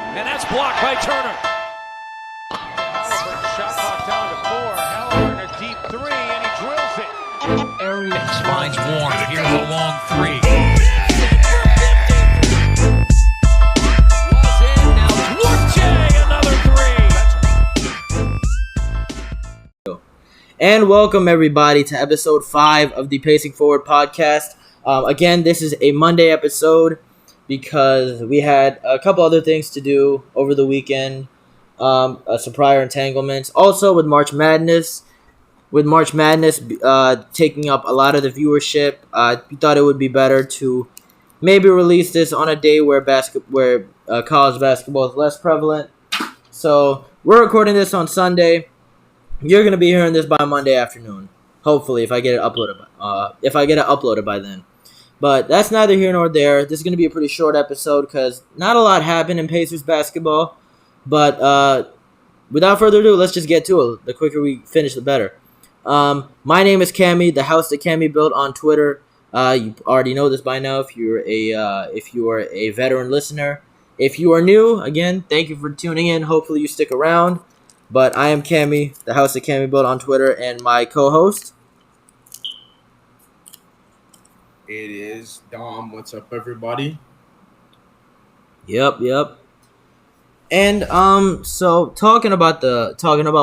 And that's blocked by Turner. Shot clock down to 4. Halliburton a deep 3, and he drills it. Arians finds Warren. Here's a long 3. Was in, now Duarte, another 3. And welcome everybody to episode 5 of the Pacing Forward podcast. Again, this is a Monday episode because we had a couple other things to do over the weekend. Some prior entanglements. Also with March Madness. With March Madness taking up a lot of the viewership, we thought it would be better to maybe release this on a day where college basketball is less prevalent. So we're recording this on Sunday. You're gonna be hearing this by Monday afternoon, hopefully, if I get it uploaded by then. But that's neither here nor there. This is gonna be a pretty short episode because not a lot happened in Pacers basketball. But without further ado, let's just get to it. The quicker we finish, the better. My name is Cammy, the house that Cammy built on Twitter. You already know this by now if you are a veteran listener. If you are new, again, thank you for tuning in. Hopefully you stick around. But I am Cammy, the house that Cammy built on Twitter, and my co-host. It is Dom. What's up, everybody? Yep. And so talking about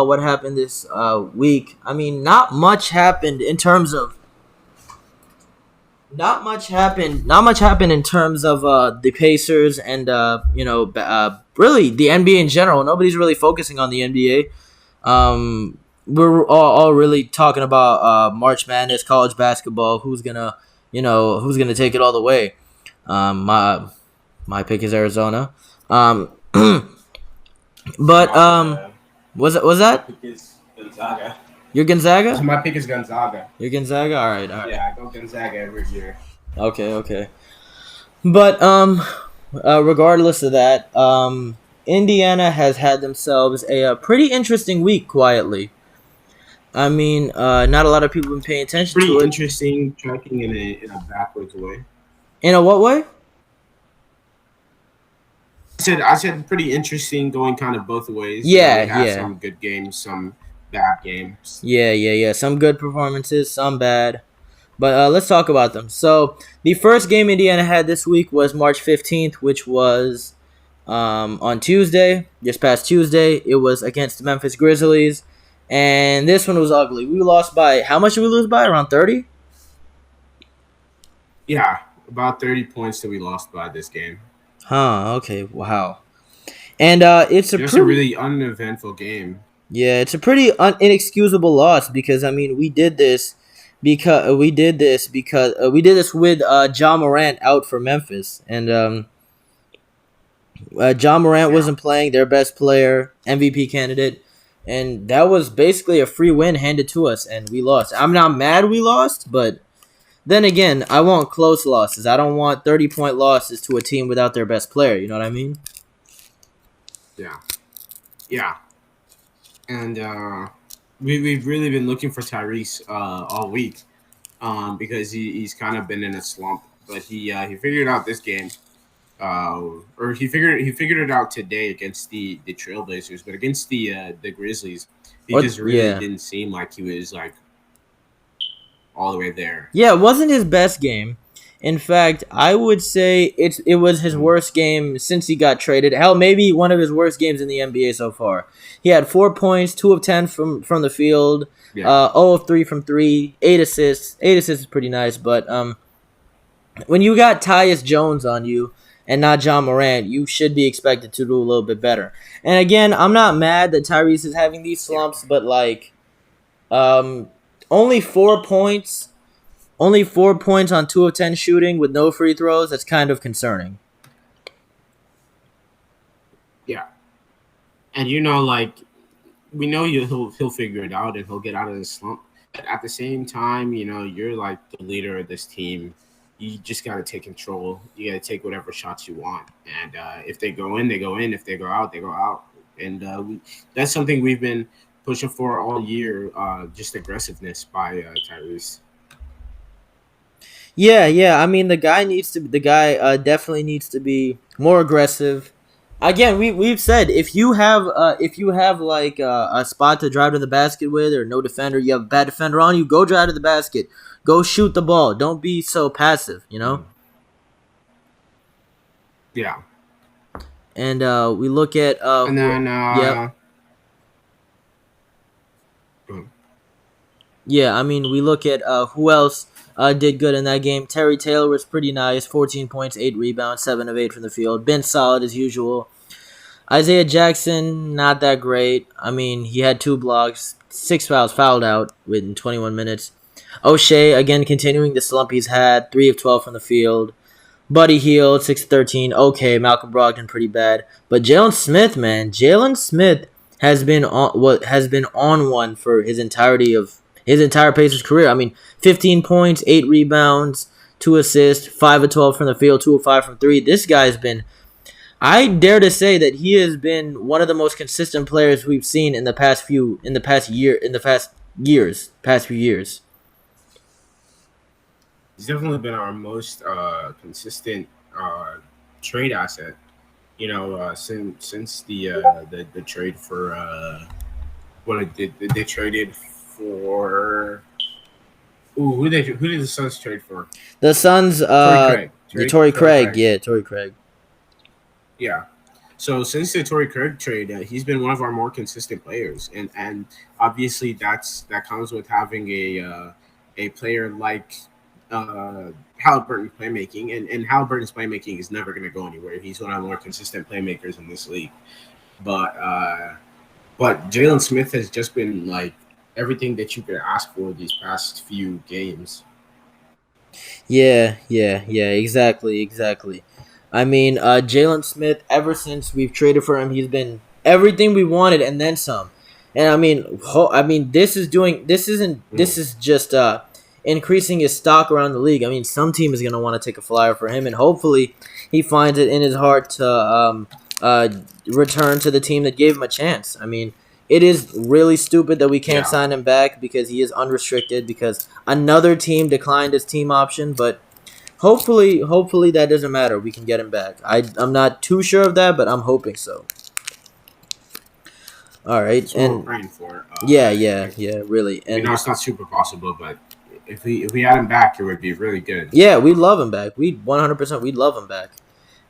what happened this week. I mean, not much happened in terms of the Pacers and really the NBA in general. Nobody's really focusing on the NBA. We're all really talking about March Madness, college basketball. Who's gonna take it all the way? My pick is Arizona. But was that? My pick is Gonzaga. You're Gonzaga? So my pick is Gonzaga. You're Gonzaga? All right. Yeah, I go Gonzaga every year. Okay. But regardless of that, Indiana has had themselves a pretty interesting week quietly. I mean, not a lot of people have been paying attention to it. Pretty interesting, tracking in a backwards way. In a what way? I said pretty interesting, going kind of both ways. Yeah. Some good games, some bad games. Yeah. Some good performances, some bad. But let's talk about them. So the first game Indiana had this week was March 15th, which was on Tuesday, just past Tuesday. It was against the Memphis Grizzlies. And this one was ugly. We lost by, how much did we lose by? Around 30? Yeah, about 30 points that we lost by this game. Huh, okay, wow. And it's a really uneventful game. Yeah, it's a pretty inexcusable loss because, I mean, we did this with Ja Morant out for Memphis. And Ja Morant wasn't playing, their best player, MVP candidate. And that was basically a free win handed to us, and we lost. I'm not mad we lost, but then again, I want close losses. I don't want 30-point losses to a team without their best player. You know what I mean? Yeah. And we've really been looking for Tyrese all week because he's kind of been in a slump. But he figured out this game. Or he figured it out today against the Trailblazers, but against the Grizzlies, he just really didn't seem like he was like all the way there. Yeah, it wasn't his best game. In fact, I would say it was his worst game since he got traded. Hell, maybe one of his worst games in the NBA so far. He had 4 points, 2 of 10 from the field, 0 of 3 from 3, 8 assists. 8 assists is pretty nice, but when you got Tyus Jones on you and not Ja Morant, you should be expected to do a little bit better. And again, I'm not mad that Tyrese is having these slumps, but like, only 4 points on 2 of 10 shooting with no free throws. That's kind of concerning. Yeah, and like we know he'll figure it out and he'll get out of this slump. But at the same time, you're like the leader of this team. You just got to take control. You got to take whatever shots you want. And if they go in, they go in. If they go out, they go out. And that's something we've been pushing for all year, just aggressiveness by Tyrese. Yeah. I mean, the guy definitely needs to be more aggressive. Again, we've said if you have like a spot to drive to the basket with or no defender, you have a bad defender on you, go drive to the basket, go shoot the ball. Don't be so passive, you know. Yeah. And we look at And then yeah, I mean we look at who else did good in that game. Terry Taylor was pretty nice, 14 points, 8 rebounds, 7 of 8 from the field. Been solid as usual. Isaiah Jackson, not that great. I mean, he had 2 blocks, 6 fouls, fouled out within 21 minutes. O'Shea, again, continuing the slump he's had, 3 of 12 from the field. Buddy Hield, 6 of 13. Okay, Malcolm Brogdon, pretty bad. But Jalen Smith, man, Jalen Smith has been on one for his entire Pacers career. I mean, 15 points, 8 rebounds, 2 assists, 5 of 12 from the field, 2 of 5 from 3. This guy's been, I dare to say that he has been one of the most consistent players we've seen in the past few years. He's definitely been our most consistent trade asset. You know, since the trade for they traded for. Ooh, who did the Suns trade for? The Suns, Torrey Craig. Yeah, Torrey Craig. Yeah. So since the Torrey Craig trade, he's been one of our more consistent players, and obviously that comes with having a player like Halliburton playmaking, and Halliburton's playmaking is never going to go anywhere. He's one of the more consistent playmakers in this league, but Jalen Smith has just been like everything that you could ask for these past few games. Yeah, exactly. I mean, Jalen Smith, ever since we've traded for him, he's been everything we wanted and then some. And I mean, this is just increasing his stock around the league. I mean, some team is gonna want to take a flyer for him, and hopefully, he finds it in his heart to return to the team that gave him a chance. I mean, it is really stupid that we can't sign him back because he is unrestricted because another team declined his team option, but. Hopefully that doesn't matter. We can get him back. I'm not too sure of that, but I'm hoping so. All right, that's what we're praying for. Yeah, really. And it's not super possible, but if we had him back, it would be really good. Yeah, we'd love him back. We'd love him back.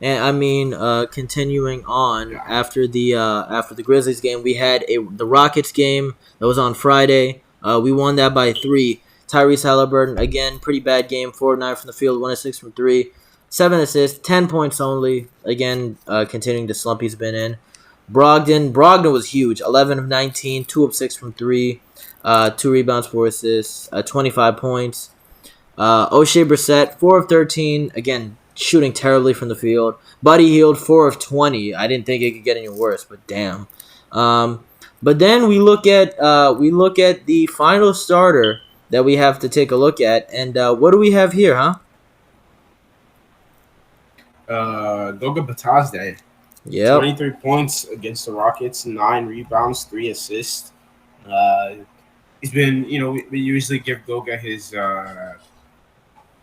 And I mean, continuing on after the Grizzlies game, we had the Rockets game that was on Friday. We won that by 3. Tyrese Halliburton, again, pretty bad game. 4 of 9 from the field, 1 of 6 from 3. 7 assists, 10 points only. Again, continuing the slump he's been in. Brogdon was huge. 11 of 19, 2 of 6 from 3. 2 rebounds, 4 assists, 25 points. O'Shea Brissett, 4 of 13. Again, shooting terribly from the field. Buddy Hield, 4 of 20. I didn't think it could get any worse, but damn. But then we look at the final starter that we have to take a look at. And what do we have here, huh? Goga Batazde. Yeah. 23 points against the Rockets, 9 rebounds, 3 assists. He's been, we usually give Goga his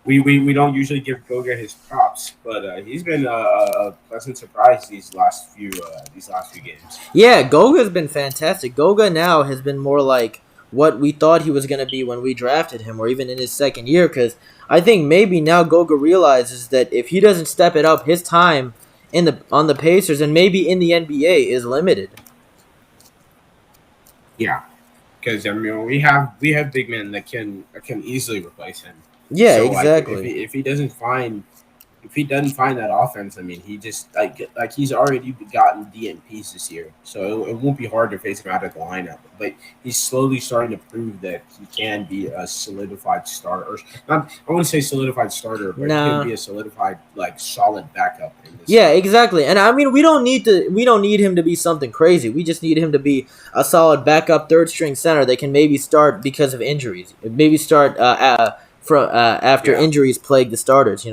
we don't usually give Goga his props, but he's been a pleasant surprise these last few games. Yeah, Goga's been fantastic. Goga now has been more like what we thought he was going to be when we drafted him, or even in his second year, because I think maybe now Goga realizes that if he doesn't step it up, his time on the Pacers and maybe in the NBA is limited. Yeah, because I mean we have big men that can easily replace him. Yeah, so, exactly. If he doesn't find that offense, I mean, he just like he's already gotten DNPs this year, so it won't be hard to face him out of the lineup. But he's slowly starting to prove that he can be a solidified starter. Or not, I wouldn't say solidified starter, but he can be a solidified solid backup. Yeah, exactly. And I mean, we don't need him to be something crazy. We just need him to be a solid backup third string center that can maybe start because of injuries. Maybe start after injuries plague the starters.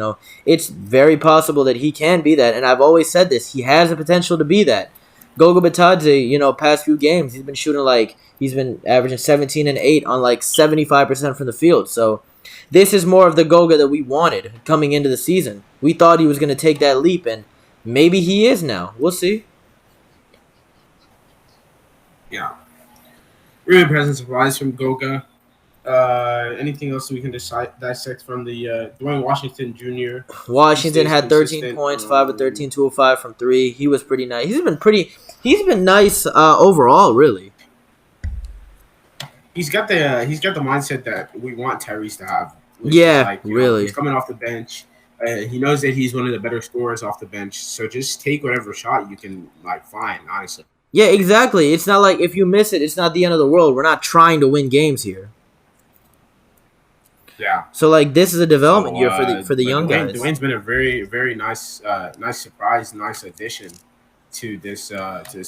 It's very possible that he can be that, and I've always said this. He has the potential to be that. Goga Batadze, past few games, he's been shooting he's been averaging 17 and 8 on 75% from the field. So this is more of the Goga that we wanted coming into the season. We thought he was going to take that leap, and maybe he is now. We'll see. Yeah. Really pleasant surprise from Goga. Anything else we can dissect from the Dwayne Washington Jr.? Washington had 13 points, 5 of 13, 2 of 5 from 3. He was pretty nice. He's been nice overall, really. He's got the mindset that we want Tyrese to have. Yeah, really. He's coming off the bench. He knows that he's one of the better scorers off the bench. So just take whatever shot you can find, honestly. Yeah, exactly. It's not like if you miss it, it's not the end of the world. We're not trying to win games here. Yeah. So this is a development year for the young guys. Dwayne's been a very, very nice surprise, nice addition to this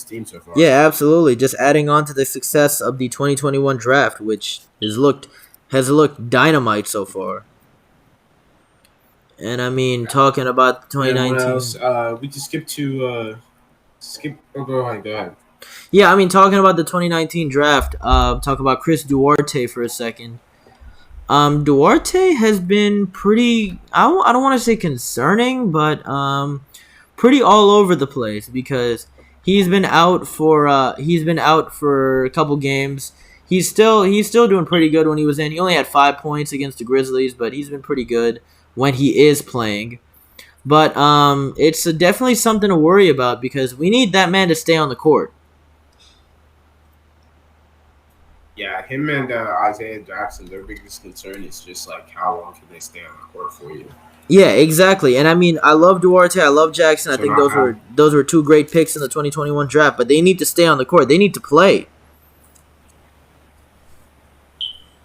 team so far. Yeah, absolutely. Just adding on to the success of the 2021 draft, which has looked dynamite so far. And I mean, talking about 2019. What else? We just skip to Oh, go ahead. Yeah, I mean, talking about the 2019 draft. Talk about Chris Duarte for a second. Duarte has been pretty. I don't want to say concerning, but pretty all over the place because he's been out for a couple games. He's still doing pretty good when he was in. He only had 5 points against the Grizzlies, but he's been pretty good when he is playing. But it's definitely something to worry about because we need that man to stay on the court. Yeah, him and Isaiah Jackson, their biggest concern is just how long can they stay on the court for you? Yeah, exactly. And I mean, I love Duarte, I love Jackson. I think those were 2 great picks in the 2021 draft, but they need to stay on the court. They need to play.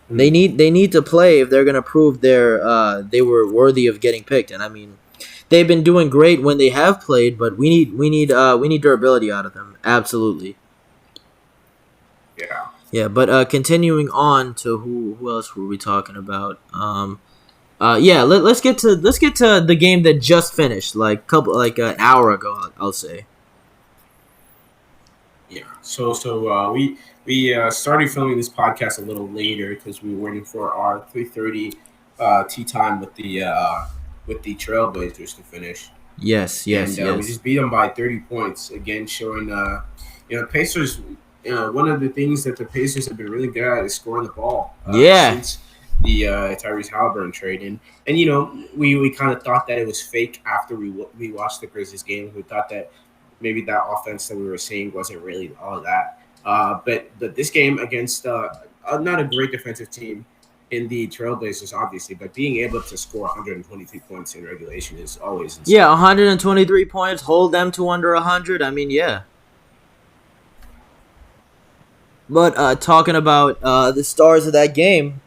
They need to play if they're going to prove they were worthy of getting picked. And I mean, they've been doing great when they have played, but we need durability out of them. Absolutely. Yeah. Yeah, but continuing on to who else were we talking about? Let's get to the game that just finished, an hour ago, I'll say. Yeah. So we started filming this podcast a little later because we were waiting for our 3:30 tea time with the Trailblazers to finish. Yes. We just beat them by 30 points again, showing Pacers. One of the things that the Pacers have been really good at is scoring the ball. Since the Tyrese Halliburton trade, and we kind of thought that it was fake after we watched the Grizzlies game. We thought that maybe that offense that we were seeing wasn't really all of that. But this game against not a great defensive team in the Trailblazers, obviously, but being able to score 123 points in regulation is always insane. Yeah, 123 points, hold them to under 100. I mean, yeah. But talking about the stars of that game,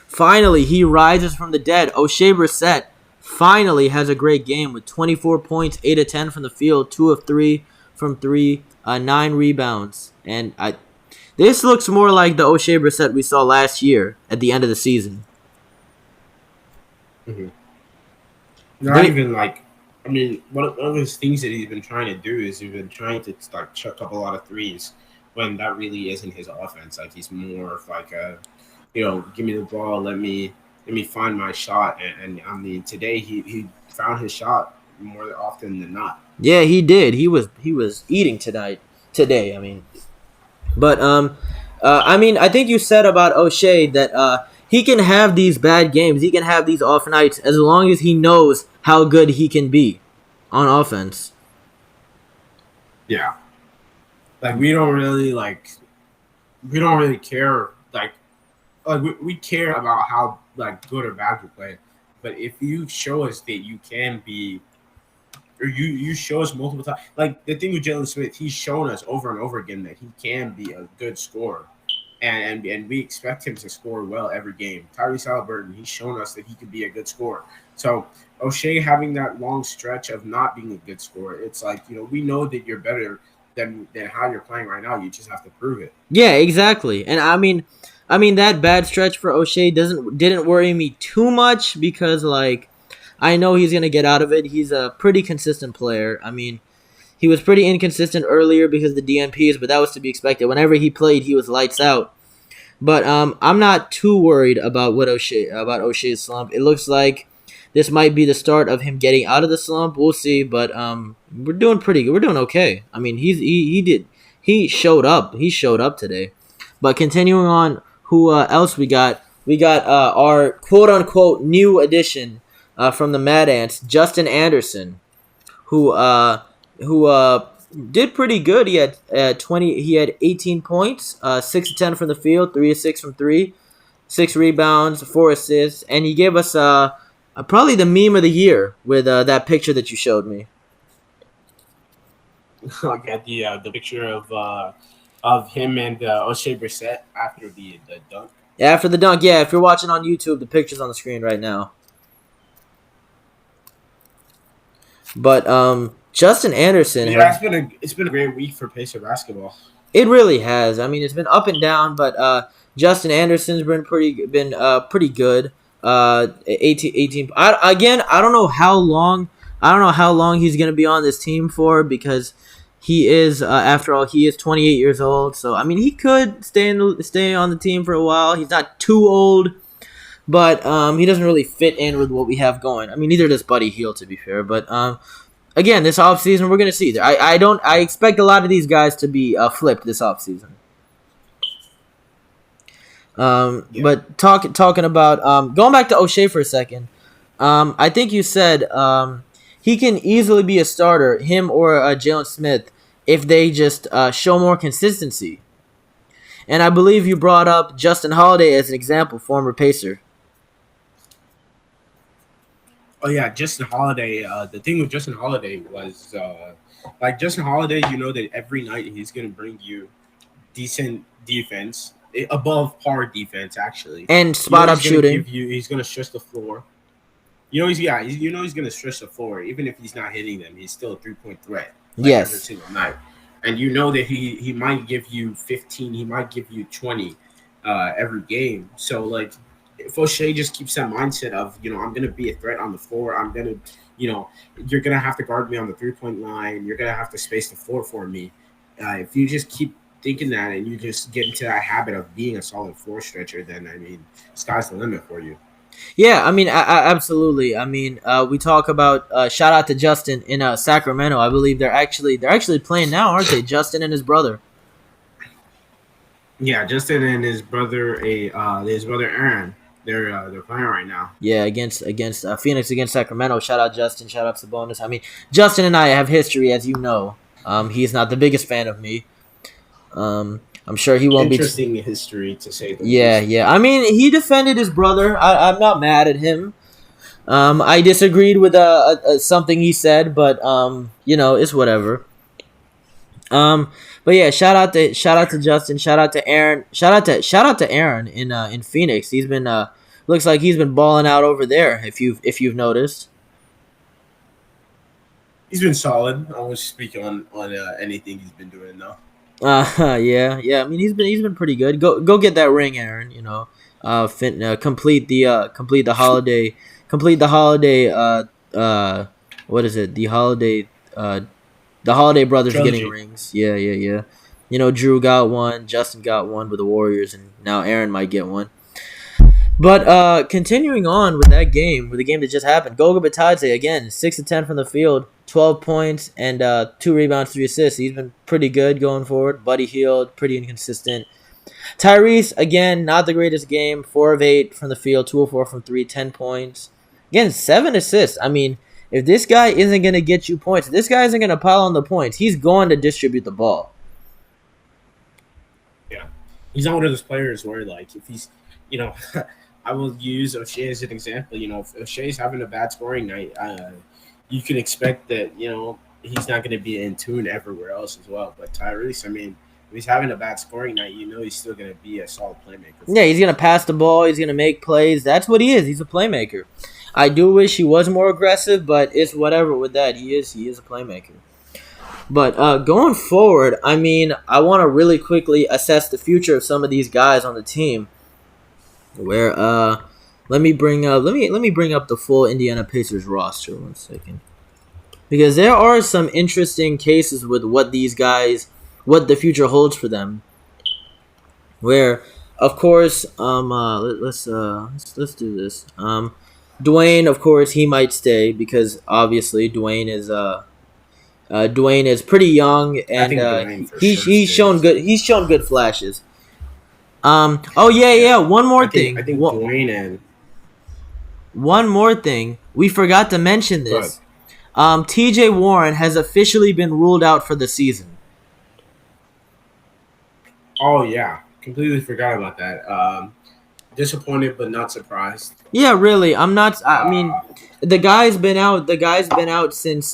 finally he rises from the dead. O'Shea Brissett finally has a great game with 24 points, 8 of 10 from the field, 2 of 3 from 3, 9 rebounds. And this looks more like the O'Shea Brissett we saw last year at the end of the season. Mm-hmm. Not even one of those things that he's been trying to do is he's been trying to chuck up a lot of threes when that really isn't his offense. He's more of give me the ball, let me find my shot. And I mean, today he found his shot more often than not. Yeah, he did. He was eating today. I mean, but I mean, I think you said about O'Shea that he can have these bad games, he can have these off nights as long as he knows how good he can be on offense. Yeah. We don't really care. We care about how good or bad you play, but if you show us that you can be, or you show us multiple times, the thing with Jalen Smith, he's shown us over and over again that he can be a good scorer, and we expect him to score well every game. Tyrese Halliburton, he's shown us that he can be a good scorer. So O'Shea having that long stretch of not being a good scorer, it's we know that you're better than how you're playing right now. You just have to prove it. Yeah, exactly. And I mean that bad stretch for O'Shea didn't worry me too much because I know he's gonna get out of it. He's a pretty consistent player. I mean, he was pretty inconsistent earlier because of the DNPs, but that was to be expected. Whenever he played, he was lights out. But I'm not too worried about O'Shea's slump. It looks like this might be the start of him getting out of the slump. We'll see, but we're doing pretty good. We're doing okay. I mean, he showed up. He showed up today. But continuing on, who else we got? We got our quote unquote new addition from the Mad Ants, Justin Anderson, who did pretty good. He had 20. He had 18 points, 6 of 10 from the field, 3 of 6 from 3, 6 rebounds, 4 assists, and he gave us probably the meme of the year with that picture that you showed me. I got the picture of him and O'Shea Brissett after the dunk. After the dunk, yeah. If you're watching on YouTube, the picture's on the screen right now. But Justin Anderson. Yeah, it's been a great week for Pacer basketball. It really has. I mean, it's been up and down, but Justin Anderson's been pretty good. 18. I don't know how long. I don't know how long he's gonna be on this team for, because he is, after all, he is 28 years old. So I mean, he could stay on the team for a while. He's not too old, but he doesn't really fit in with what we have going. I mean, neither does Buddy Hield, to be fair. But again, this offseason, we're gonna see. I expect a lot of these guys to be flipped this offseason. Yeah. But talking about going back to O'Shea for a second, I think you said he can easily be a starter, him or Jalen Smith, if they just show more consistency. And I believe you brought up Justin Holiday as an example, former Pacer. Oh yeah, Justin Holiday. The thing with Justin Holiday was like Justin Holiday, you know that every night he's gonna bring you decent defense. Above par defense, actually, and spot up shooting. He's gonna stretch the floor. He's gonna stretch the floor, even if he's not hitting them. He's still a 3-point threat. Yes, every single night, and you know that he might give you 15. He might give you 20 every game. So like, if O'Shea just keeps that mindset of I'm gonna be a threat on the floor. I'm gonna you're gonna have to guard me on the 3-point line. You're gonna have to space the floor for me. If you just keep thinking that and you just get into that habit of being a solid floor stretcher, then I mean, sky's the limit for you. Yeah, I mean, absolutely. I mean, we talk about shout out to Justin in Sacramento. I believe they're actually playing now, aren't they? Justin and his brother. Yeah, Justin and his brother Aaron. They're playing right now. Yeah, against Phoenix against Sacramento. Shout out Justin. Shout out Sabonis. I mean, Justin and I have history, as you know. He's not the biggest fan of me. I'm sure he won't Interesting history, to say the least. Yeah. I mean, he defended his brother. I'm not mad at him. I disagreed with something he said, but it's whatever. But yeah, shout out to Justin. Shout out to Aaron. Shout out to Aaron in Phoenix. He's been looks like he's been balling out over there. If you've noticed. He's been solid. I won't speak on anything he's been doing though. Yeah. I mean, he's been pretty good. Go get that ring, Aaron. Complete the holiday. What is it? The holiday brothers Trilogy. Getting rings. Yeah. Drew got one, Justin got one with the Warriors, and now Aaron might get one. But continuing on with the game that just happened, Goga Bitadze again, 6 of 10 from the field, 12 points and 2 rebounds, 3 assists. He's been pretty good going forward. Buddy Hield, pretty inconsistent. Tyrese again, not the greatest game, 4 of 8 from the field, 2 of 4 from 3, 10 points. Again, 7 assists. I mean, if this guy isn't gonna get you points, this guy isn't gonna pile on the points. He's going to distribute the ball. Yeah, he's not one of those players where like if he's I will use O'Shea as an example. If O'Shea's having a bad scoring night, you can expect that, he's not going to be in tune everywhere else as well. But Tyrese, I mean, if he's having a bad scoring night, he's still going to be a solid playmaker. Yeah, he's going to pass the ball. He's going to make plays. That's what he is. He's a playmaker. I do wish he was more aggressive, but it's whatever with that. He is a playmaker. But going forward, I mean, I want to really quickly assess the future of some of these guys on the team. Where let me bring up the full Indiana Pacers roster 1 second, because there are some interesting cases with what the future holds for them. Where, of course, let's do this. Dwayne, of course, he might stay because obviously Dwayne is pretty young I think and Dwayne for he's sure he's shown stays. good flashes. Oh yeah. One more thing. I think Dwayne and One more thing. We forgot to mention but this. TJ Warren has officially been ruled out for the season. oh yeah, completely forgot about that. Disappointed but not surprised. Yeah, really. I'm not. I mean, Uh, the guy's been out. The guy's been out since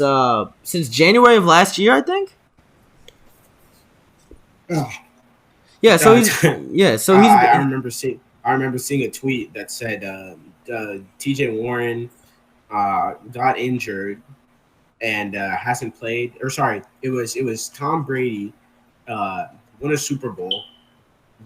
January of last year, I think. Yeah. So he's yeah. So he's I been, remember seeing a tweet that said T.J. Warren got injured and hasn't played. Or sorry, it was Tom Brady won a Super Bowl,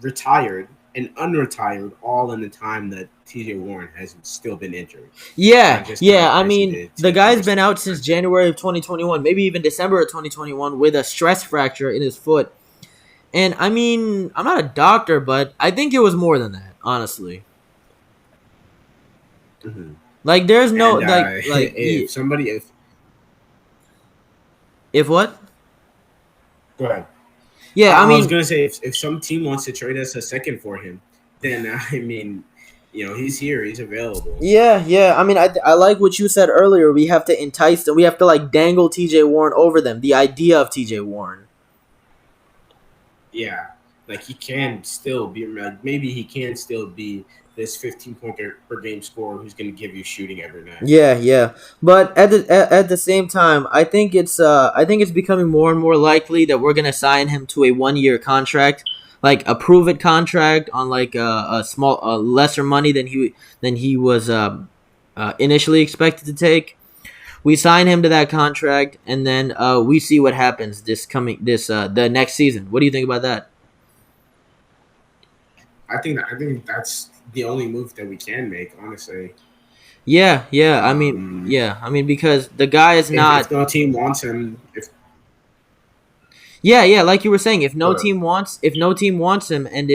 retired and unretired, all in the time that T.J. Warren has still been injured. yeah. Just Yeah. I as he mean, did the to guy's most been of out the since time. January of 2021, maybe even December of 2021, with a stress fracture in his foot. And I mean, I'm not a doctor, but I think it was more than that, honestly. Mhm. Like, there's no And if what? go ahead. Yeah, I I was mean, gonna say if some team wants to trade us a second for him, then I mean, he's here, he's available. yeah. I mean, I like what you said earlier. We have to entice them. We have to like dangle T.J. Warren over them. The idea of T.J. Warren. Yeah, like he can still be like maybe he can still be this 15 point per game scorer who's gonna give you shooting every night. Yeah. But at the same time, I think it's becoming more and more likely that we're gonna sign him to a 1 year contract, like a prove it contract on like a small lesser money than he was initially expected to take. We sign him to that contract, and then we see what happens the next season. What do you think about that? I think that's the only move that we can make, honestly. Yeah. Um, I mean, because the guy is not. if no team wants him, if Yeah. Like you were saying, uh, if no team wants him, and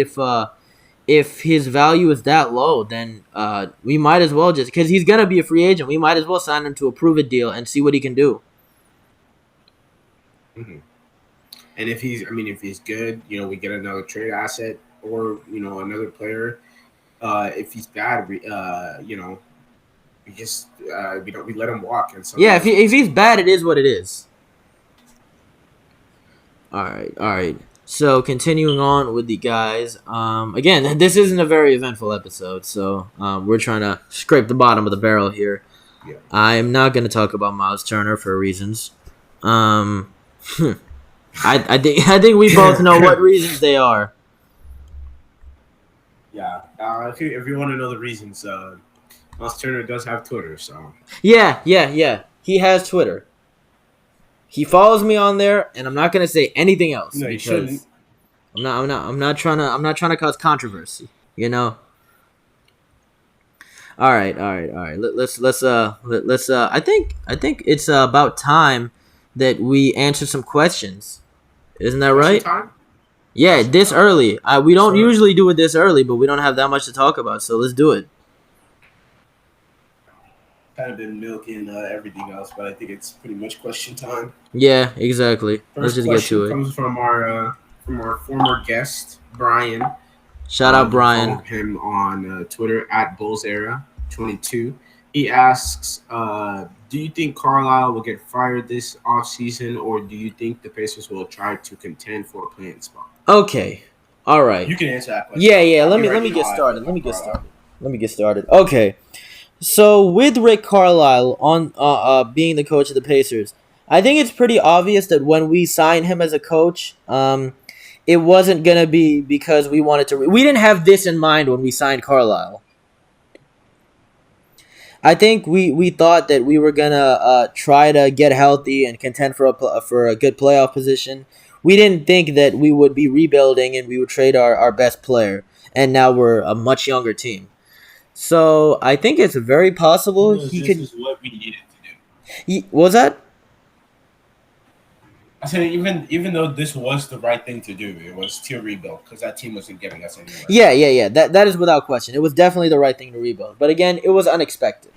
if his value is that low, then we might as well just because he's gonna be a free agent. We might as well sign him to a prove it deal and see what he can do. mhm. And if he's good, we get another trade asset or another player. If he's bad, we just we let him walk and somebody Yeah, else if picks him he's up. bad, it is what it is. All right. So continuing on with the guys, again, this isn't a very eventful episode, so we're trying to scrape the bottom of the barrel here. Yeah. I'm not going to talk about Miles Turner for reasons. I I think we both know what reasons they are. Yeah. If you want to know the reasons, Miles Turner does have Twitter, so Yeah. He has Twitter. He follows me on there, and I'm not going to say anything else no, you because shouldn't. I'm not trying to cause controversy. You know. All right. Let's I think it's about time that we answer some questions. Isn't that right? Time? Yeah, this early. We don't Sorry. usually do it this early, but we don't have that much to talk about, so let's do it. Kind of been milking everything else, but I think it's pretty much question time. Yeah, exactly. Let's First just get question to it. comes from our former guest Brian. Shout out You Brian. can follow him on Twitter at BullsEra22. He asks, do you think Carlisle will get fired this offseason, or do you think the Pacers will try to contend for a playing spot? Okay. All right. You can answer that question. Yeah. Let You me already get know how I started. feel Let me about get Carlisle. started. Okay. So with Rick Carlisle on being the coach of the Pacers, I think it's pretty obvious that when we signed him as a coach, it wasn't gonna be because we wanted to. We didn't have this in mind when we signed Carlisle. I think we thought that we were gonna try to get healthy and contend for a good playoff position. We didn't think that we would be rebuilding and we would trade our best player, and now we're a much younger team. So I think it's very possible he This could. is what we needed to do. What was that? I said even though this was the right thing to do, it was to rebuild because that team wasn't getting us anywhere. Yeah. That is without question. It was definitely the right thing to rebuild. But again, it was unexpected.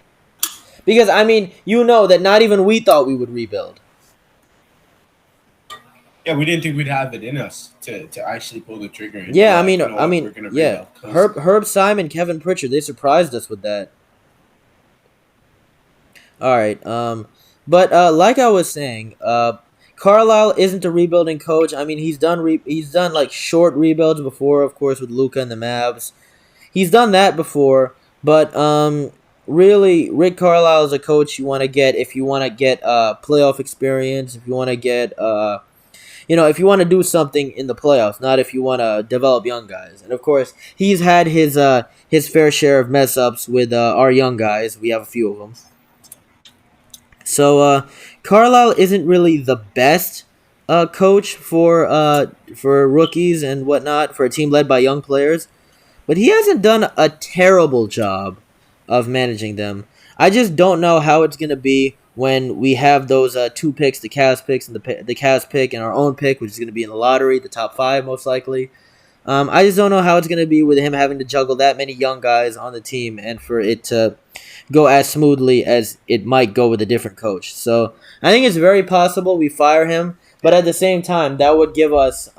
Because, I mean, you know that not even we thought we would rebuild. Yeah, we didn't think we'd have it in us to actually pull the trigger. And Yeah, like, you know what, we're gonna yeah. Herb Simon, Kevin Pritchard, they surprised us with that. All right. But like I was saying, Carlisle isn't a rebuilding coach. I mean, he's done like short rebuilds before, of course, with Luka and the Mavs. He's done that before, but really, Rick Carlisle is a coach you want to get if you want to get playoff experience, if you want to get if you want to do something in the playoffs, not if you want to develop young guys. And of course, he's had his fair share of mess ups with our young guys. We have a few of them. So Carlisle isn't really the best coach for rookies and whatnot, for a team led by young players, but he hasn't done a terrible job of managing them. I just don't know how it's gonna be when we have those 2 picks, the Cavs picks and the Cavs pick and our own pick, which is gonna be in the lottery, the top 5 most likely. I just don't know how it's gonna be with him having to juggle that many young guys on the team and for it to go as smoothly as it might go with a different coach. So I think it's very possible we fire him, but at the same time, that would give us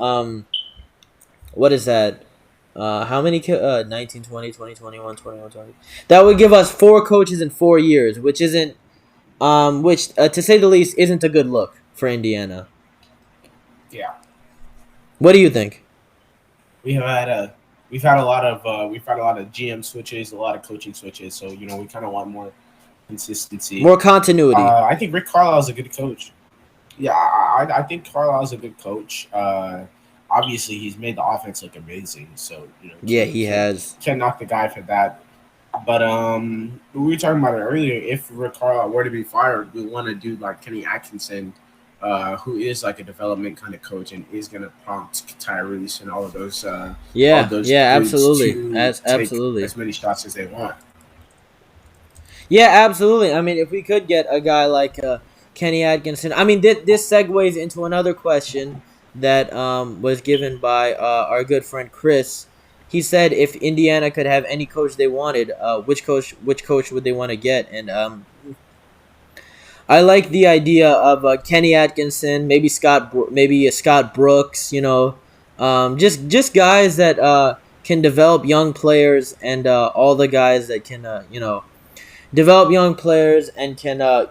what is that? How many 19, 20, 20, 21, 21, 20. That would give us 4 coaches in 4 years, which isn't to say the least isn't a good look for Indiana. Yeah. What do you think? We've had a lot of GM switches, a lot of coaching switches. So we kind of want more consistency, more continuity. I think Rick Carlisle is a good coach. Yeah, I think Carlisle is a good coach. Obviously, he's made the offense look amazing. So yeah, he has. Can't knock the guy for that. But we were talking about it earlier. If Rick Carlisle were to be fired, we want to do like Kenny Atkinson, who is like a development kind of coach and is going to prompt Tyrese and all of those. Absolutely, absolutely, as many shots as they want. Yeah, absolutely. I mean, if we could get a guy like Kenny Atkinson, I mean, this segues into another question that was given by our good friend Chris. He said if Indiana could have any coach they wanted, which coach would they want to get? And I like the idea of Kenny Atkinson, maybe Scott Brooks. Just guys that can develop young players, and all the guys that can develop young players and can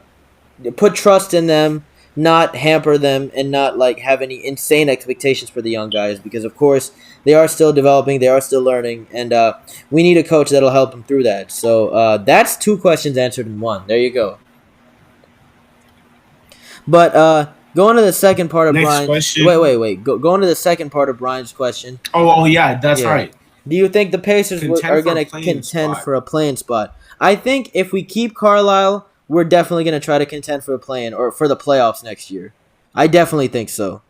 put trust in them, not hamper them, and not like have any insane expectations for the young guys, because of course they are still developing, they are still learning, and we need a coach that'll help them through that. So that's 2 questions answered in one. There you go. But going to the second part of Brian's question. Wait. Going to the second part of Brian's question. Oh yeah, that's right. Do you think the Pacers are going to contend for a play-in spot? I think if we keep Carlisle, we're definitely going to try to contend for a play-in or for the playoffs next year. I definitely think so.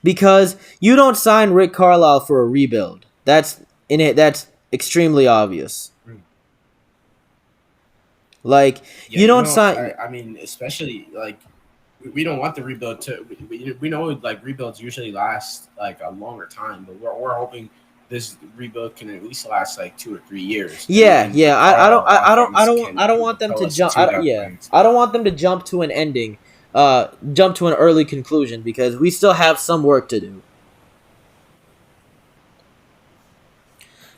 Because you don't sign Rick Carlisle for a rebuild. That's extremely obvious. Like, you don't sign. I mean, especially like we don't want the rebuild to. We know like rebuilds usually last like a longer time, but we're hoping this rebuild can at least last like 2 or 3 years. Yeah. I don't want them to jump. I don't want them to jump to an ending, jump to an early conclusion, because we still have some work to do.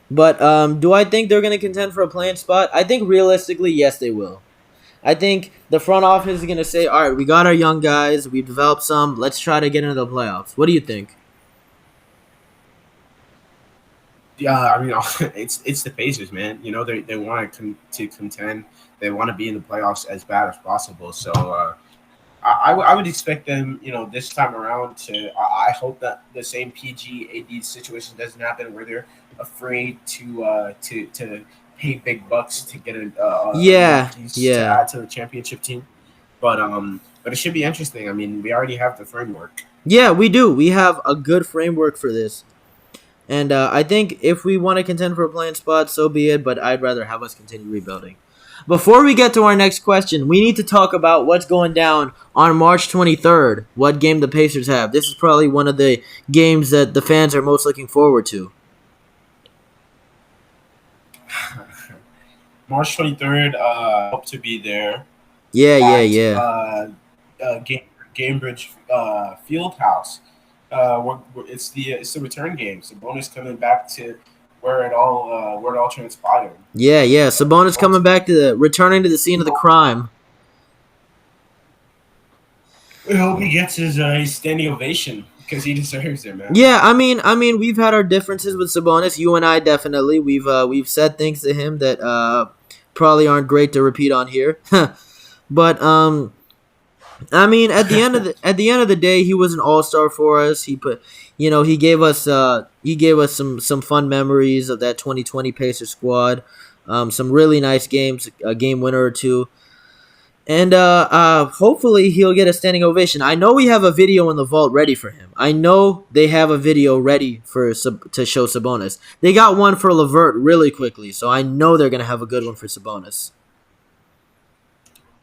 But do I think they're going to contend for a play-in spot? I think realistically, yes, they will. I think the front office is going to say, all right, we got our young guys, we've developed some, let's try to get into the playoffs. What do you think? Yeah, I mean, it's the Pacers, man. They want to contend. They want to be in the playoffs as bad as possible. So I would expect them, this time around to. I hope that the same PG AD situation doesn't happen, where they're afraid to pay big bucks to get to add to the championship team. But it should be interesting. I mean, we already have the framework. Yeah, we do. We have a good framework for this. And I think if we want to contend for a play-in spot, so be it, but I'd rather have us continue rebuilding. Before we get to our next question, we need to talk about what's going down on March 23rd, what game the Pacers have. This is probably one of the games that the fans are most looking forward to. March 23rd. Hope to be there Yeah, yeah, at yeah. Gamebridge Field House. It's the return game. Sabonis coming back to where it all transpired. Yeah, yeah. Sabonis coming back returning to the scene of the crime. I hope he gets his standing ovation because he deserves it, man. Yeah, I mean, we've had our differences with Sabonis. You and I definitely. We've said things to him that probably aren't great to repeat on here. But I mean, at the end of the day, he was an all-star for us. He gave us some fun memories of that 2020 Pacers squad. Some really nice games, a game winner or two. And hopefully he'll get a standing ovation. I know we have a video in the vault ready for him. I know they have a video ready to show Sabonis. They got one for LeVert really quickly, so I know they're gonna have a good one for Sabonis.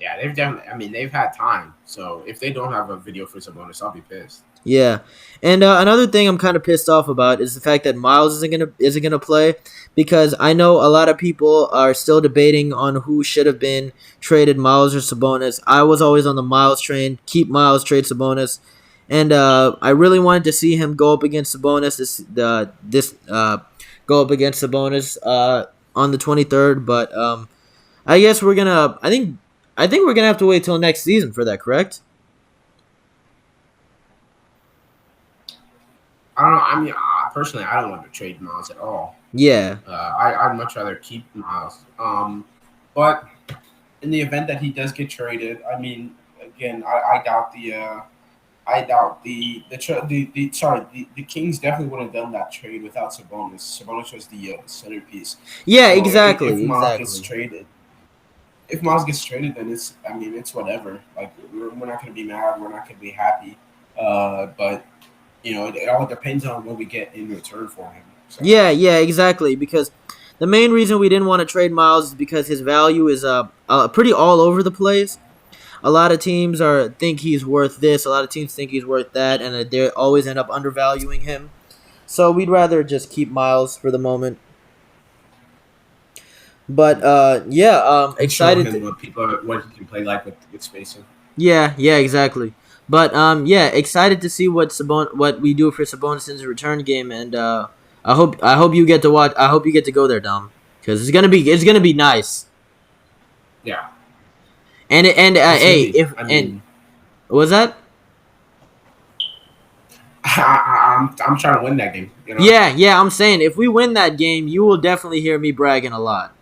Yeah, they've definitely. I mean, they've had time. So if they don't have a video for Sabonis, I'll be pissed. Yeah, and another thing I'm kind of pissed off about is the fact that Miles isn't gonna play, because I know a lot of people are still debating on who should have been traded, Miles or Sabonis. I was always on the Miles train. Keep Miles, trade Sabonis, and I really wanted to see him go up against Sabonis go up against Sabonis on the 23rd, but I guess I think we're gonna have to wait till next season for that. Correct? I don't know. I mean, personally, I don't want to trade Miles at all. Yeah. I'd much rather keep Miles. But in the event that he does get traded, I mean, again, I doubt the Kings definitely would have done that trade without Sabonis. Sabonis was the centerpiece. Yeah, So exactly. If Miles Exactly. gets traded, then it's whatever. Like we're not gonna be mad. We're not gonna be happy. But it all depends on what we get in return for him. So. Yeah, yeah, exactly. Because the main reason we didn't want to trade Miles is because his value is pretty all over the place. A lot of teams think he's worth this. A lot of teams think he's worth that, and they always end up undervaluing him. So we'd rather just keep Miles for the moment. But excited. Show him what he can play like with spacing. Yeah, yeah, exactly. But excited to see what we do for Sabonis in his return game, and I hope you get to watch. I hope you get to go there, Dom, because it's gonna be nice. Yeah. And what was that? I'm trying to win that game. Yeah. I'm saying if we win that game, you will definitely hear me bragging a lot.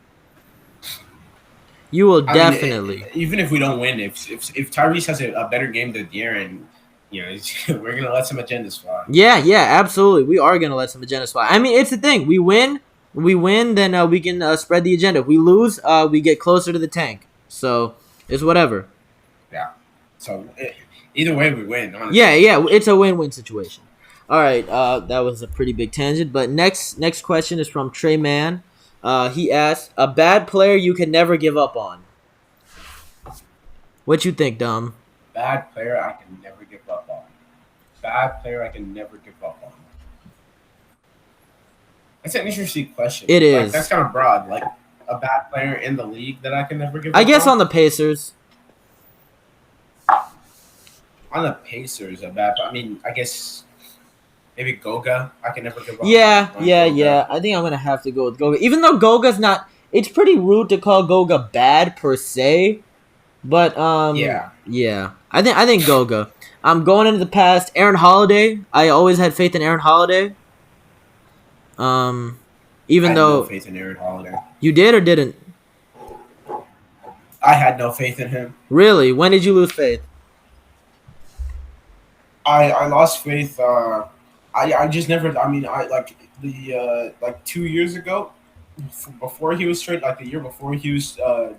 You will definitely. Even if we don't win, if Tyrese has a better game than De'Aaron, we're gonna let some agendas fly. Yeah, absolutely. We are gonna let some agendas fly. I mean, it's the thing. We win, then we can spread the agenda. If we lose, we get closer to the tank. So it's whatever. Yeah. So either way, we win. Honestly. Yeah. It's a win-win situation. All right. That was a pretty big tangent. But next question is from Trey Mann. He asked, a bad player you can never give up on. What you think, Dom? Bad player I can never give up on. Bad player I can never give up on. That's an interesting question. It is. That's kind of broad. Like a bad player in the league that I can never give up on? I guess on the Pacers. On the Pacers, I guess maybe Goga. I can never give up. Yeah. Goga. I think I'm gonna have to go with Goga, even though Goga's not. It's pretty rude to call Goga bad per se, but yeah. I think Goga. I'm going into the past. Aaron Holiday. I always had faith in Aaron Holiday. Even though no faith in Aaron Holiday. You did or didn't? I had no faith in him. Really? When did you lose faith? I lost faith. I just never. I mean, like 2 years ago, before he was traded, like the year before he was the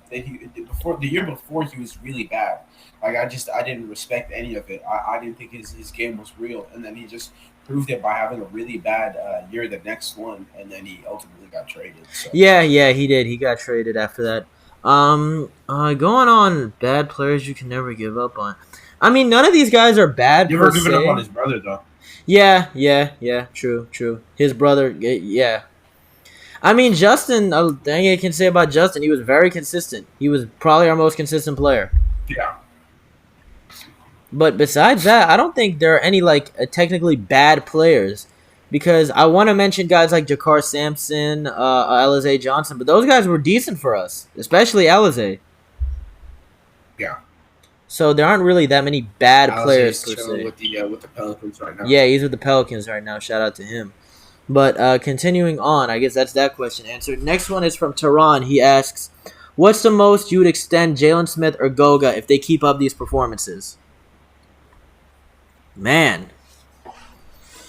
year before he was really bad. Like I didn't respect any of it. I didn't think his game was real, and then he just proved it by having a really bad year the next one, and then he ultimately got traded. So. Yeah, he did. He got traded after that. Going on bad players you can never give up on. I mean, none of these guys are bad. Never given up on his brother though. Yeah. True. His brother. Yeah. I mean, Justin, the thing I can say about Justin, he was very consistent. He was probably our most consistent player. Yeah. But besides that, I don't think there are any technically bad players, because I want to mention guys like Jakar Sampson, Alize Johnson, but those guys were decent for us, especially Alize. Yeah. So there aren't really that many bad players per chilling se. with the Pelicans right now. Yeah, he's with the Pelicans right now. Shout out to him. But continuing on, I guess that's that question answered. Next one is from Tehran. He asks, what's the most you would extend Jalen Smith or Goga if they keep up these performances? Man.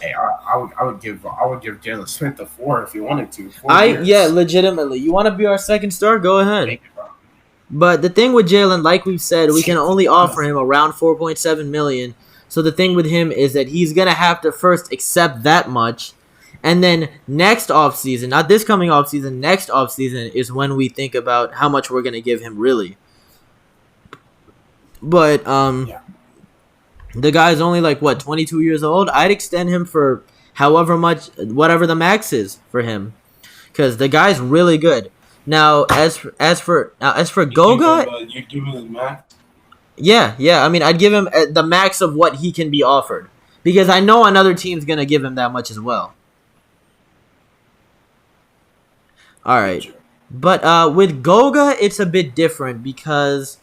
Hey, I would give Jalen Smith a 4 if you wanted to. 4 years. Yeah, legitimately. You want to be our second star? Go ahead. But the thing with Jalen, like we've said, we can only offer him around $4.7 million. So the thing with him is that he's gonna have to first accept that much, and then next offseason, not this coming offseason, next offseason is when we think about how much we're gonna give him really. But the guy's only 22 years old. I'd extend him for however much, whatever the max is for him, because the guy's really good. Now, as for Goga, you give him the max. Yeah. I mean, I'd give him the max of what he can be offered, because I know another team's gonna give him that much as well. All right, but with Goga, it's a bit different, because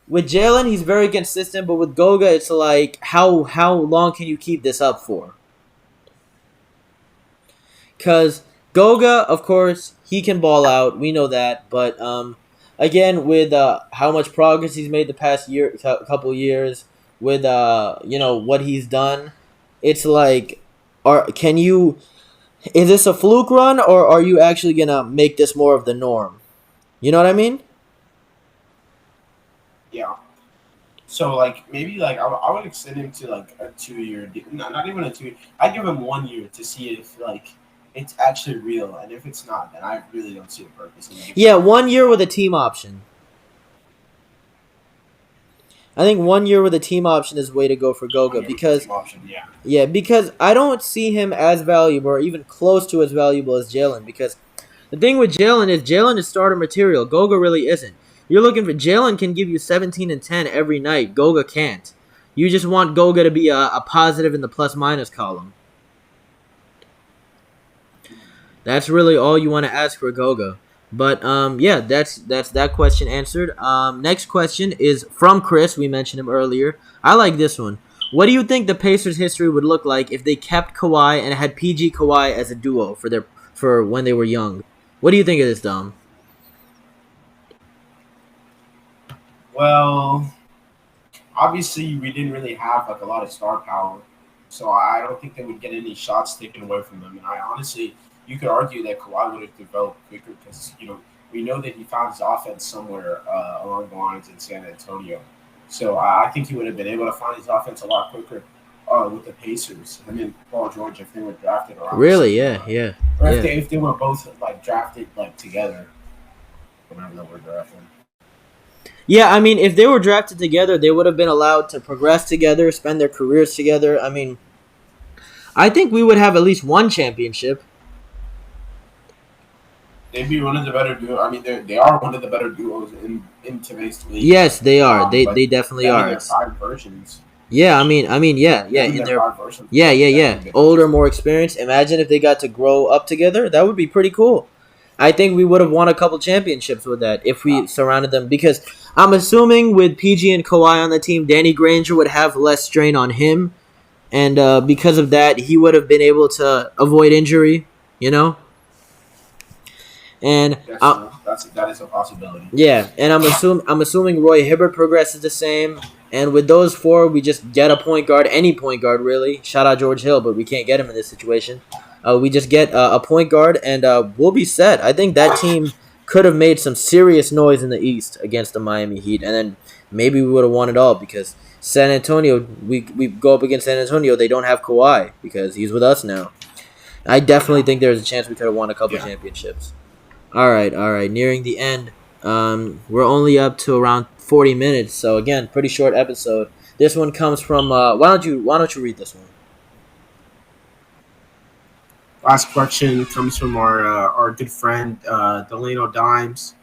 with Jalen, he's very consistent, but with Goga, it's like how long can you keep this up for? Because Goga, of course, he can ball out. We know that. But, again, with how much progress he's made the past couple years, with, what he's done, it's like, is this a fluke run, or are you actually going to make this more of the norm? You know what I mean? Yeah. So, maybe, I would extend him to, a 2-year deal. Not even a 2 year. I'd give him 1 year to see if, it's actually real, and if it's not, then I really don't see the purpose. Yeah, 1 year with a team option. I think 1 year with a team option is the way to go for Goga, because because I don't see him as valuable or even close to as valuable as Jalen. Because the thing with Jalen is starter material. Goga really isn't. You're looking for Jalen can give you 17 and 10 every night. Goga can't. You just want Goga to be a positive in the plus minus column. That's really all you want to ask for Goga. But that's that question answered. Next question is from Chris. We mentioned him earlier. I like this one. What do you think the Pacers' history would look like if they kept Kawhi and had PG Kawhi as a duo for when they were young? What do you think of this, Dom? Well, obviously we didn't really have a lot of star power, so I don't think they would get any shots taken away from them. And I honestly. You could argue that Kawhi would have developed quicker because, we know that he found his offense somewhere along the lines in San Antonio. So I think he would have been able to find his offense a lot quicker with the Pacers. I mean, Paul George, if they were drafted around. Really? Yeah. Or if they were both drafted together, whenever they were drafted. Yeah, I mean, if they were drafted together, they would have been allowed to progress together, spend their careers together. I mean, I think we would have at least one championship. They'd be one of the better duos. I mean, they are one of the better duos in today's league. Yes, they are. They definitely are. There are 5 versions. Yeah, I mean, yeah. Yeah. Older, more experienced. Imagine if they got to grow up together. That would be pretty cool. I think we would have won a couple championships with that if we surrounded them. Because I'm assuming with PG and Kawhi on the team, Danny Granger would have less strain on him, and because of that, he would have been able to avoid injury. And that is a possibility. Yeah, and I'm assuming Roy Hibbert progresses the same. And with those 4, we just get a point guard, any point guard really. Shout out George Hill, but we can't get him in this situation. We just get a point guard, and we'll be set. I think that team could have made some serious noise in the East against the Miami Heat, and then maybe we would have won it all, because San Antonio, we go up against San Antonio, they don't have Kawhi because he's with us now. I definitely think there's a chance we could have won a couple championships. All right. Nearing the end. We're only up to around 40 minutes, so again, pretty short episode. This one comes from. Why don't you read this one? Last question comes from our good friend Delano Dimes.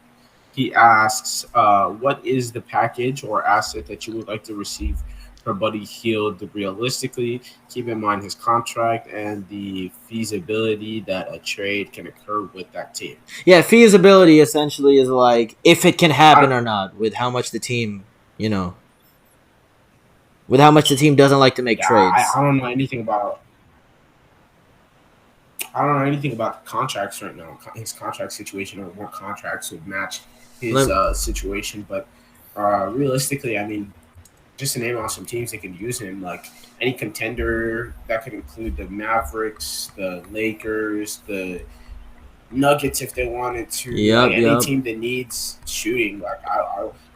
He asks, "What is the package or asset that you would like to receive for Buddy Hield realistically? Keep in mind his contract and the feasibility that a trade can occur with that team." Yeah, feasibility essentially is like if it can happen I, or not with how much the team, you know, with how much the team doesn't like to make yeah, trades. I don't know anything about. I don't know anything about the contracts right now. His contract situation or what contracts would match his Let, situation, but realistically, I mean, just to name out some teams that can use him, like any contender that could include the Mavericks, the Lakers, the Nuggets if they wanted to, like yep, any yep. team that needs shooting, like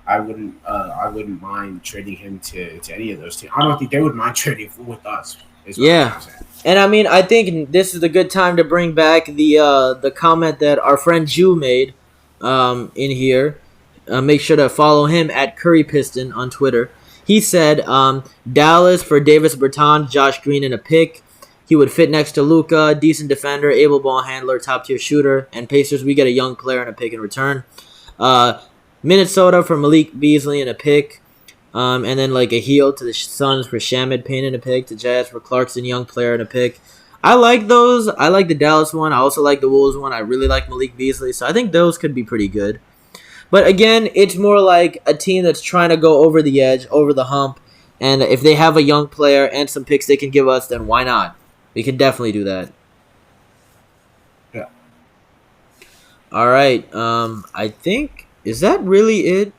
I wouldn't mind trading him to any of those teams. I don't think they would mind trading with us. Is what I'm Yeah. trying to say. And I mean, I think this is a good time to bring back the comment that our friend Jew made in here. Make sure to follow him at Curry Piston on Twitter. He said Dallas for Davis Bertans, Josh Green, and a pick. He would fit next to Luka, decent defender, able ball handler, top tier shooter. And Pacers, we get a young player and a pick in return. Uh, Minnesota for Malik Beasley and a pick. And then like a heel to the Suns for Shamit Payne and a pick, to Jazz for Clarkson, young player and a pick. I like those. I like the Dallas one. I also like the Wolves one. I really like Malik Beasley, so I think those could be pretty good. But again, it's more like a team that's trying to go over the edge, over the hump, and if they have a young player and some picks they can give us, then why not? We can definitely do that. Yeah. All right. I think is that really it?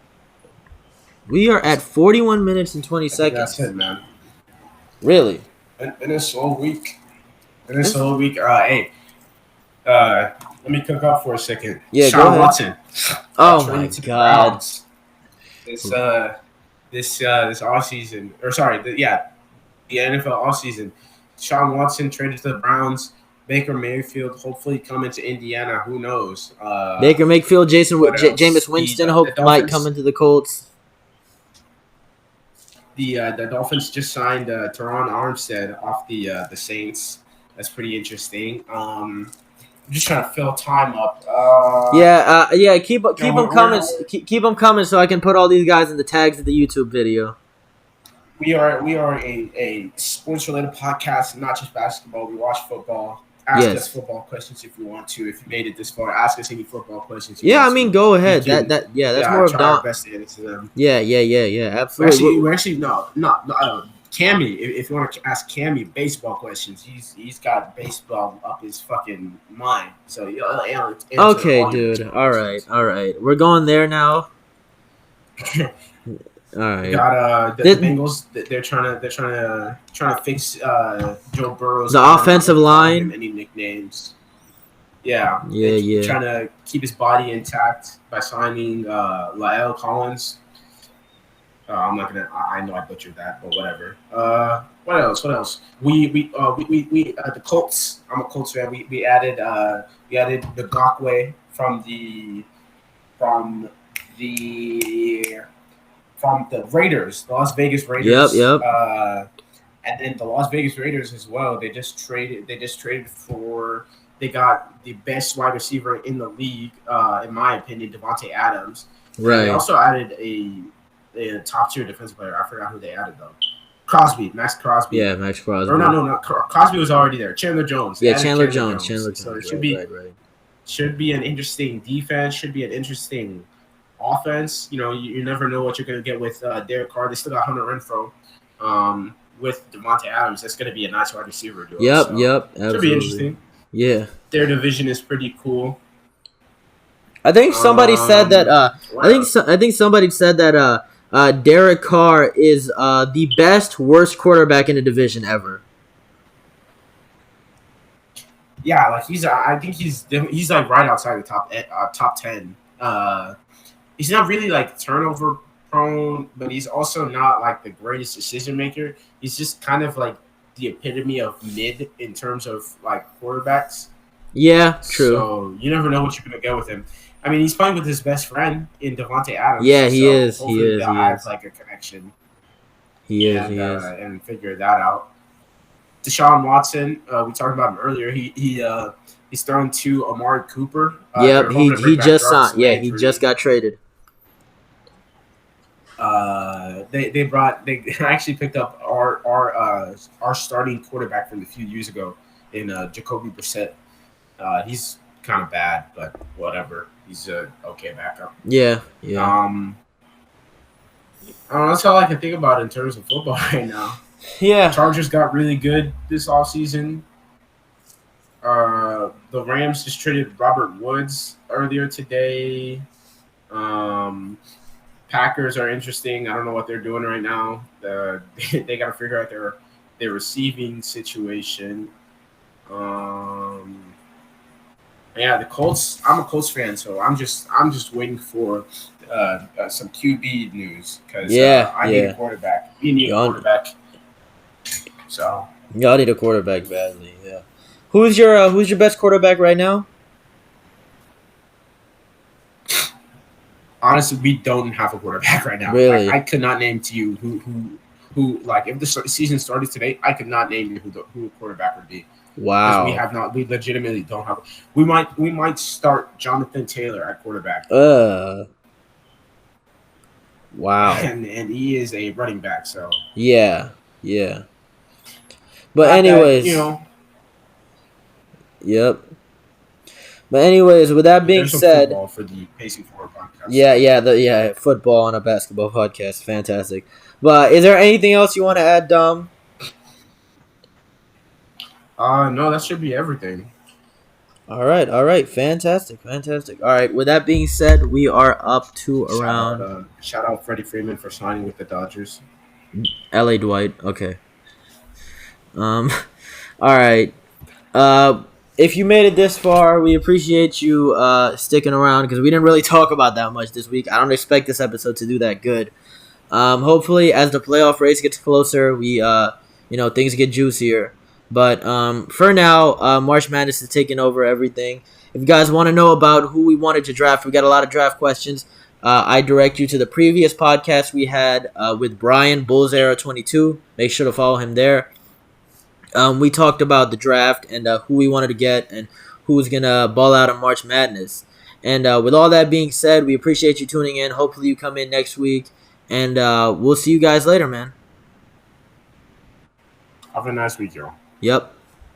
We are at 41 minutes and 20 I think seconds. that's it, man. Really? In a slow week. Hey, let me cook up for a second. Yeah, go Deshaun ahead. Watson. Oh my Traded to the God. Browns. This off season, or sorry, the NFL off season. Deshaun Watson traded to the Browns. Baker Mayfield hopefully coming to Indiana. Who knows? Baker Mayfield, What else? Jameis Winston The hope might Dolphins- come into the Colts. The Dolphins just signed Teron Armstead off the Saints. That's pretty interesting. I'm just trying to fill time up. Keep them we're- coming. Keep them coming so I can put all these guys in the tags of the YouTube video. We are a sports related podcast, not just basketball. We watch football. Ask Yes. us football questions if you want to. If you made it this far, ask us any football questions. Yeah, I mean, go ahead. We can- That's more of try our Don. best to answer them. Yeah, absolutely. We're actually no. Cammy, if you want to ask Cammy baseball questions, he's got baseball up his fucking mind. So answer Okay, all your dude. All right. We're going there now. All right. Got the Did- Bengals. They're trying to fix Joe Burrow's The offensive line. Any nicknames? Yeah. Yeah. Trying to keep his body intact by signing La'el Collins. I'm not gonna. I know I butchered that, but whatever. What else? We the Colts. I'm a Colts fan. We added the Gakwe from the Raiders, the Las Vegas Raiders. Yep. And then the Las Vegas Raiders as well. They just traded for. They got the best wide receiver in the league, in my opinion, Devontae Adams. And they Right. also added a top tier defensive player. I forgot who they added though. Max Crosby. Yeah, Max Crosby. Or no. Crosby was already there. Chandler Jones. They Yeah, added Chandler Jones. So it should be an interesting defense. Should be an interesting offense. You know, you never know what you're going to get with Derek Carr. They still got Hunter Renfro. With Devontae Adams, that's going to be a nice wide receiver duo. Yep. Absolutely. Should be interesting. Yeah. Their division is pretty cool. I think somebody said that. I think somebody said that. Derek Carr is the worst quarterback in the division ever. Yeah, like I think he's like right outside the top 10. He's not really like turnover prone, but he's also not like the greatest decision maker. He's just kind of like the epitome of mid in terms of like quarterbacks. Yeah, true. So you never know what you're gonna get with him. I mean, he's playing with his best friend in Devontae Adams. Yeah, he is. Hopefully He they'll have is. like a connection. He is. And figure that out. Deshawn Watson, we talked about him earlier. He's thrown to Amari Cooper. Yep, they're hoping to he bring back just Jarvis signed. Yeah, he Landry. just got traded. They actually picked up our starting quarterback from a few years ago in Jacoby Brissett. He's kind of bad, but whatever. He's a okay backup. Yeah. I don't know, that's all I can think about in terms of football right now. Yeah. Chargers got really good this offseason. The Rams just traded Robert Woods earlier today. Packers are interesting. I don't know what they're doing right now. They got to figure out their receiving situation. Yeah, the Colts. I'm a Colts fan, so I'm just waiting for some QB news because I need a quarterback. We need a quarterback. So y'all need a quarterback badly. Yeah. Who's your best quarterback right now? Honestly, we don't have a quarterback right now. Really? I could not name to you who like if the season started today, I could not name you who the quarterback would be. Wow. We legitimately don't have. We might start Jonathan Taylor at quarterback. Wow. And he is a running back, so. Yeah. But anyways, Yep. But anyways, with that being said, football for the Pacing Forward podcast. Yeah, football on a basketball podcast, fantastic. But is there anything else you want to add, Dom? No, that should be everything. All right, fantastic. All right, with that being said, we are up to around. Shout out Freddie Freeman for signing with the Dodgers. L.A. Dwight. Okay. All right. If you made it this far, we appreciate you sticking around because we didn't really talk about that much this week. I don't expect this episode to do that good. Hopefully, as the playoff race gets closer, we things get juicier. But for now, March Madness is taking over everything. If you guys want to know about who we wanted to draft, we got a lot of draft questions. I direct you to the previous podcast we had with Brian, Bulls Era 22. Make sure to follow him there. We talked about the draft and who we wanted to get and who was going to ball out in March Madness. And with all that being said, we appreciate you tuning in. Hopefully you come in next week. And we'll see you guys later, man. Have a nice week, y'all. Yep.